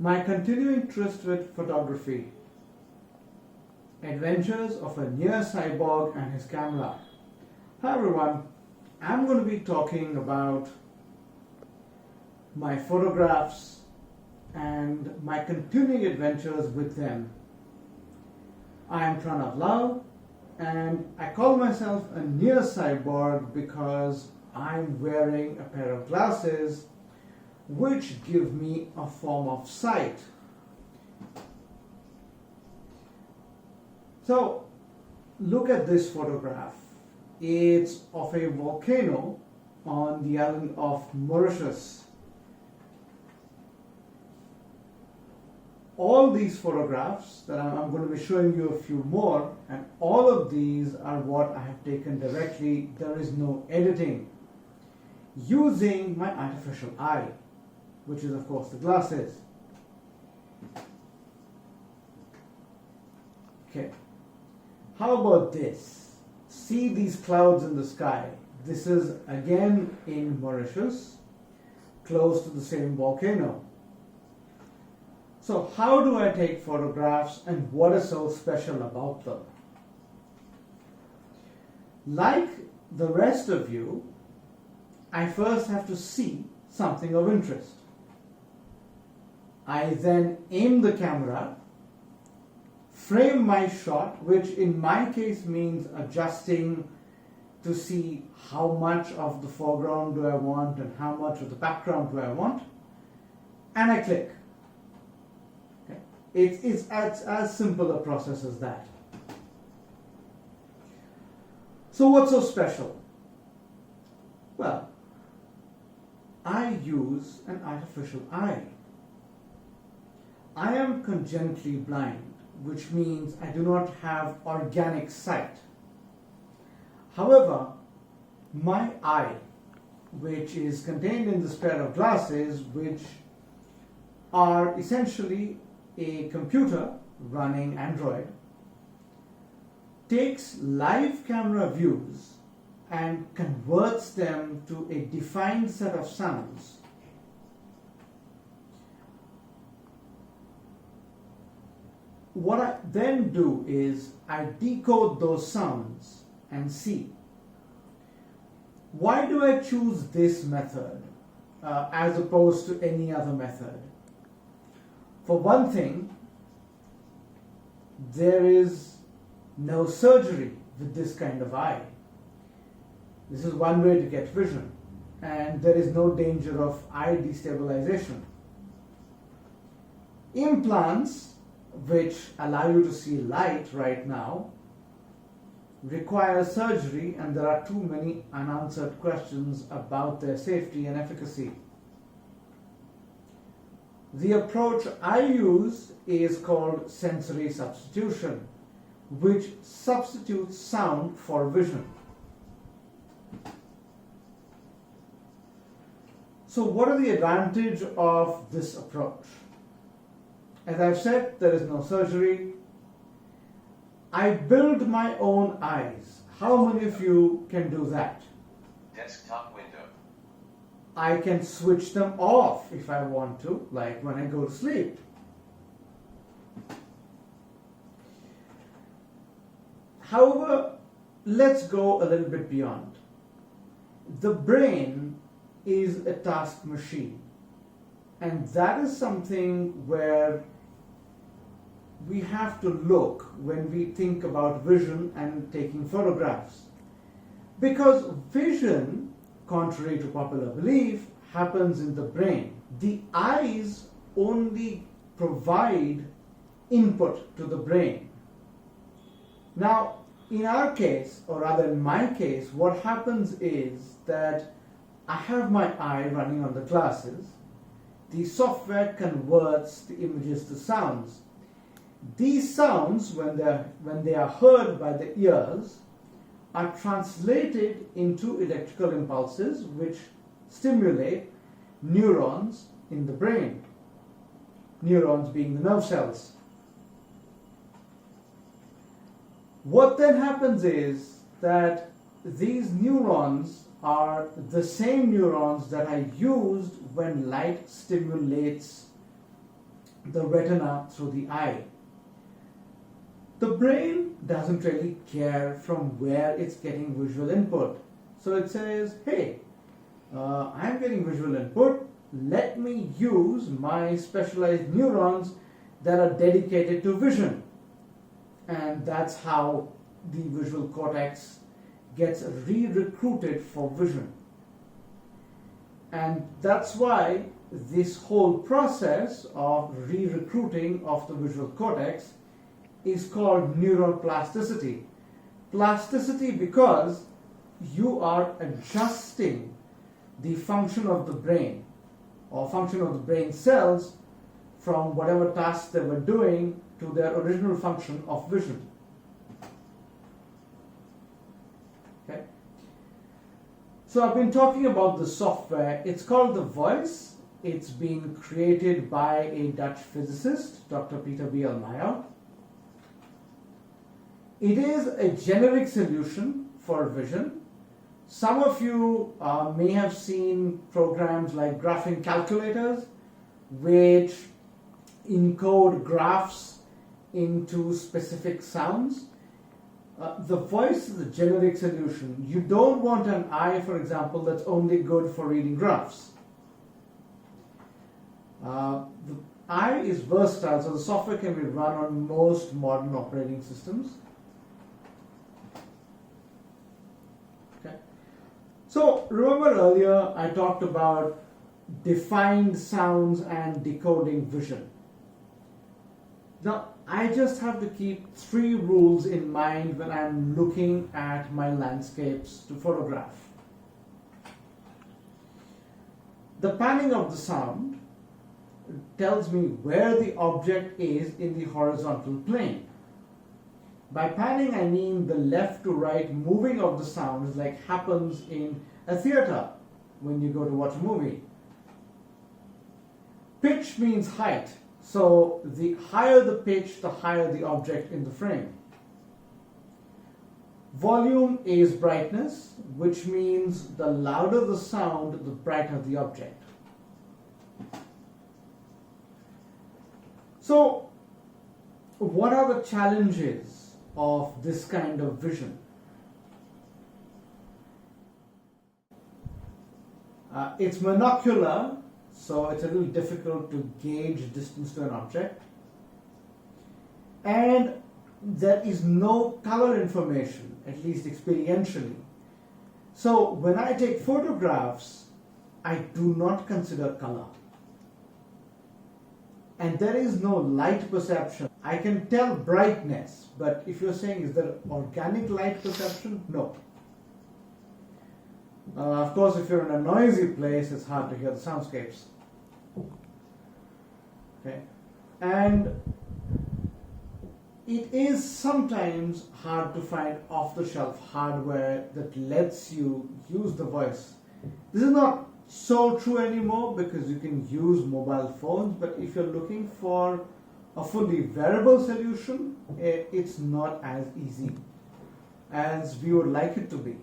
My continuing tryst with photography. Adventures of a near cyborg and his camera. Hi everyone, I'm going to be talking about my photographs and my continuing adventures with them. I am Pranav Lal and I call myself a near cyborg because I'm wearing a pair of glasses which give me a form of sight. So look at this photograph. It's of a volcano on the island of Mauritius. All these photographs that I'm going to be showing you a few more, and all of these are what I have taken directly. There is no editing, using my artificial eye, which is of course the glasses. Okay, how about this? See these clouds in the sky. This is again in Mauritius, close to the same volcano. So how do I take photographs and what is so special about them? Like the rest of you, I first have to see something of interest. I then aim the camera, frame my shot, which in my case means adjusting to see how much of the foreground do I want and how much of the background do I want, and I click. Okay. It's as simple a process as that. So what's so special? Well, I use an artificial eye. I am congenitally blind, which means I do not have organic sight. However, my eye, which is contained in this pair of glasses, which are essentially a computer running Android, takes live camera views and converts them to a defined set of sounds. What I then do is I decode those sounds and see. Why do I choose this method as opposed to any other method? For one thing, there is no surgery with this kind of eye. This is one way to get vision, and there is no danger of eye destabilization. Implants, which allow you to see light right now, require surgery, and there are too many unanswered questions about their safety and efficacy. The approach I use is called sensory substitution, which substitutes sound for vision. So what are the advantages of this approach? As I've said, there is no surgery. I build my own eyes. How many of you can do that? Desktop window. I can switch them off if I want to, like when I go to sleep. However, let's go a little bit beyond. The brain is a task machine, and that is something where we have to look when we think about vision and taking photographs. Because vision, contrary to popular belief, happens in the brain. The eyes only provide input to the brain. Now, in our case, or rather in my case, what happens is that I have my eye running on the glasses. The software converts the images to sounds. These sounds, when they are heard by the ears, are translated into electrical impulses which stimulate neurons in the brain. Neurons being the nerve cells. What then happens is that these neurons are the same neurons that are used when light stimulates the retina through the eye. The brain doesn't really care from where it's getting visual input. So it says, hey, I'm getting visual input. Let me use my specialized neurons that are dedicated to vision. And that's how the visual cortex gets re-recruited for vision. And that's why this whole process of re-recruiting of the visual cortex is called neural plasticity. Plasticity because you are adjusting the function of the brain or function of the brain cells from whatever tasks they were doing to their original function of vision. Okay. So I've been talking about the software. It's called the Voice. It's been created by a Dutch physicist, Dr. Peter Bielmeijer. It is a generic solution for vision. Some of you may have seen programs like graphing calculators, which encode graphs into specific sounds. The Voice is a generic solution. You don't want an eye, for example, that's only good for reading graphs. The eye is versatile, so the software can be run on most modern operating systems. Okay. So remember earlier I talked about defined sounds and decoding vision. Now I just have to keep 3 rules in mind when I'm looking at my landscapes to photograph. The panning of the sound tells me where the object is in the horizontal plane. By panning I mean the left to right moving of the sounds like happens in a theater when you go to watch a movie. Pitch means height. So the higher the pitch, the higher the object in the frame. Volume is brightness, which means the louder the sound, the brighter the object. So what are the challenges of this kind of vision? It's monocular, so it's a little difficult to gauge distance to an object. And there is no color information, at least experientially. So when I take photographs, I do not consider color. And there is no light perception. I can tell brightness, but if you're saying is there organic light perception? No. Of course, if you're in a noisy place, it's hard to hear the soundscapes. Okay. And it is sometimes hard to find off-the-shelf hardware that lets you use the voice. This is not so true anymore because you can use mobile phones, but if you're looking for a fully wearable solution, it's not as easy as we would like it to be.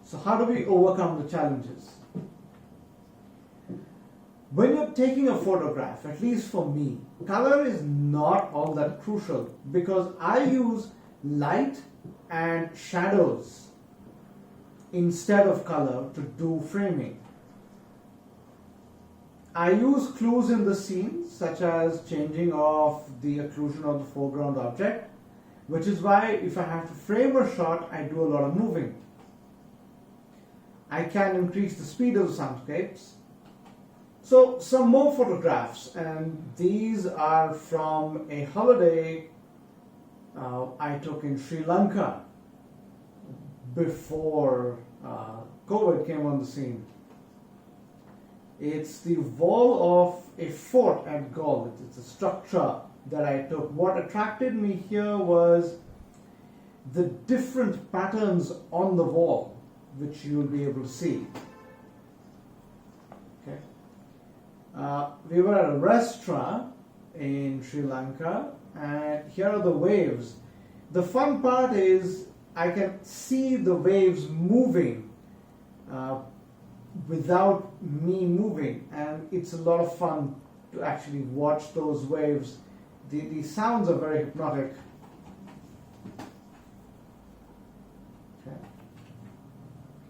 So how do we overcome the challenges? When you're taking a photograph, at least for me, color is not all that crucial because I use light and shadows instead of color to do framing. I use clues in the scene, such as changing of the occlusion of the foreground object, which is why if I have to frame a shot, I do a lot of moving. I can increase the speed of the soundscapes. So some more photographs, and these are from a holiday I took in Sri Lanka before COVID came on the scene. It's the wall of a fort at Gaul. It's a structure that I took. What attracted me here was the different patterns on the wall, which you'll be able to see. Okay. We were at a restaurant in Sri Lanka, and here are the waves. The fun part is I can see the waves moving without me moving, and it's a lot of fun to actually watch those waves. The sounds are very hypnotic.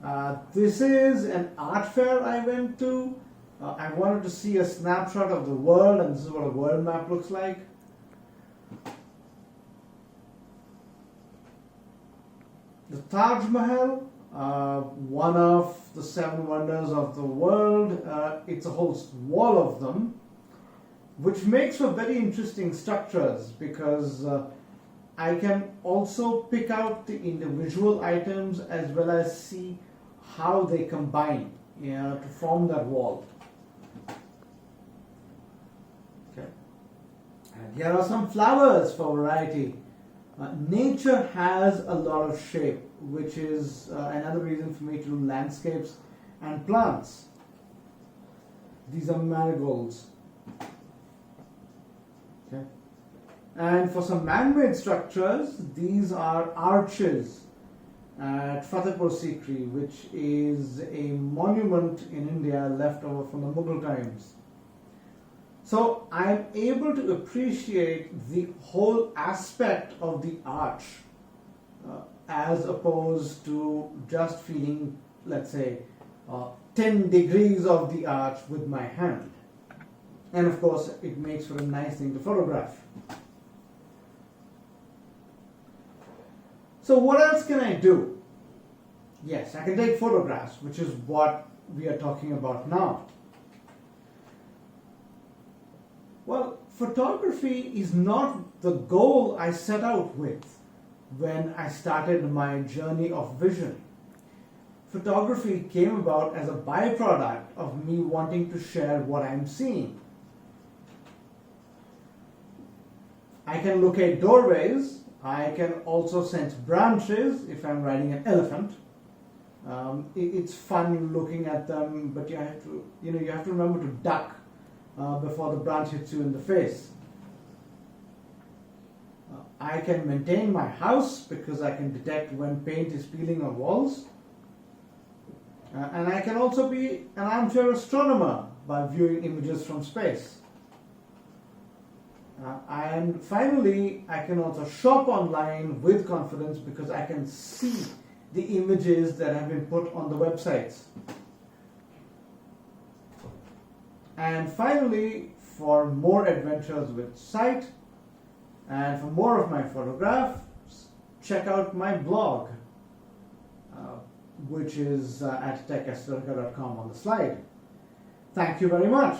Okay. This is an art fair I went to. I wanted to see a snapshot of the world, and this is what a world map looks like. The Taj Mahal, one of the 7 wonders of the world. It's a whole wall of them, which makes for very interesting structures because I can also pick out the individual items as well as see how they combine, to form that wall. Okay. And here are some flowers for variety. Nature has a lot of shape, which is another reason for me to do landscapes and plants. These are marigolds. Okay. And for some man-made structures, these are arches at Fatehpur Sikri, which is a monument in India left over from the Mughal times. So I'm able to appreciate the whole aspect of the arch as opposed to just feeling, let's say, 10 degrees of the arch with my hand. And of course, it makes for a nice thing to photograph. So what else can I do? Yes, I can take photographs, which is what we are talking about now. Well, photography is not the goal I set out with when I started my journey of vision. Photography came about as a byproduct of me wanting to share what I'm seeing. I can locate doorways. I can also sense branches if I'm riding an elephant. It's fun looking at them, but you have to remember to duck before the branch hits you in the face. I can maintain my house because I can detect when paint is peeling on walls. And I can also be an armchair astronomer by viewing images from space. And finally, I can also shop online with confidence because I can see the images that have been put on the websites. And finally, for more adventures with sight and for more of my photographs, check out my blog, which is at techesoteria.com on the slide. Thank you very much.